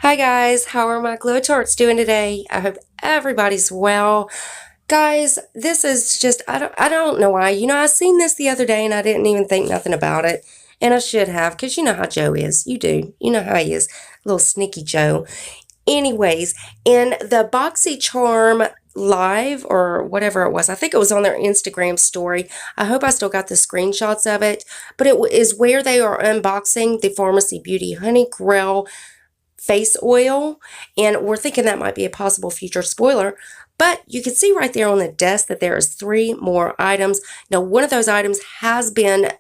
Hi guys, how are my Glow Tarts doing today? I hope everybody's well. Guys, this is just, I don't know why. I seen this the other day and I didn't even think nothing about it. And I should have, because you know how Joe is. You do. You know how he is. Little sneaky Joe. Anyways, in the Boxycharm live or whatever it was, I think it was on their Instagram story. I hope I still got the screenshots of it. But it is where they are unboxing the Pharmacy Beauty Honey Grail face oil, and we're thinking that might be a possible future spoiler. But you can see right there on the desk that there is 3 more items. Now, one of those items has been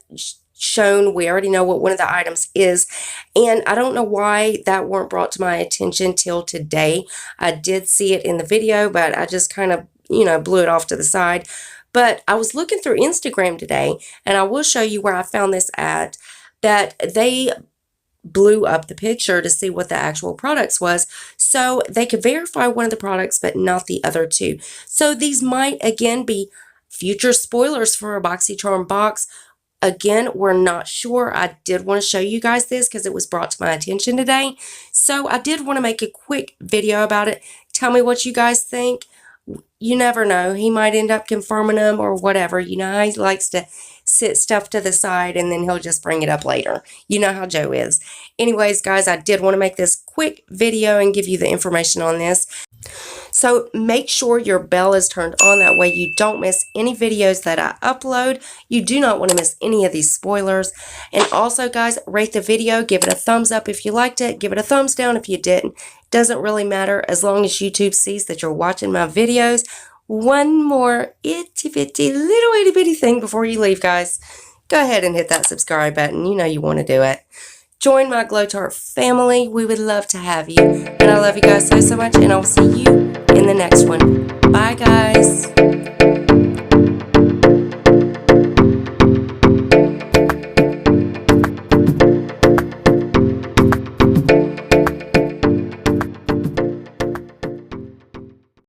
shown. We already know what one of the items is, and I don't know why that weren't brought to my attention till today. I did see it in the video, but I just kind of, blew it off to the side. But I was looking through Instagram today, and I will show you where I found this at, that they blew up the picture to see what the actual products was, so they could verify one of the products but not the other 2. So these might again be future spoilers for a Boxycharm box. Again, we're not sure. I did want to show you guys this because it was brought to my attention today, so I did want to make a quick video about it. Tell me what you guys think. You never know, he might end up confirming them or whatever. You know how he likes to sit stuff to the side and then he'll just bring it up later. You know how Joe is. Anyways, guys, I did want to make this quick video and give you the information on this. So make sure your bell is turned on, that way you don't miss any videos that I upload. You do not want to miss any of these spoilers. And also, guys, rate the video, give it a thumbs up if you liked it, give it a thumbs down if you didn't. Doesn't really matter as long as YouTube sees that you're watching my videos. One more itty bitty little itty bitty thing before you leave, guys. Go ahead and hit that subscribe button. You know you want to do it. Join my Glow Tart family. We would love to have you. And I love you guys so much, and I'll see you in the next one. Bye, guys.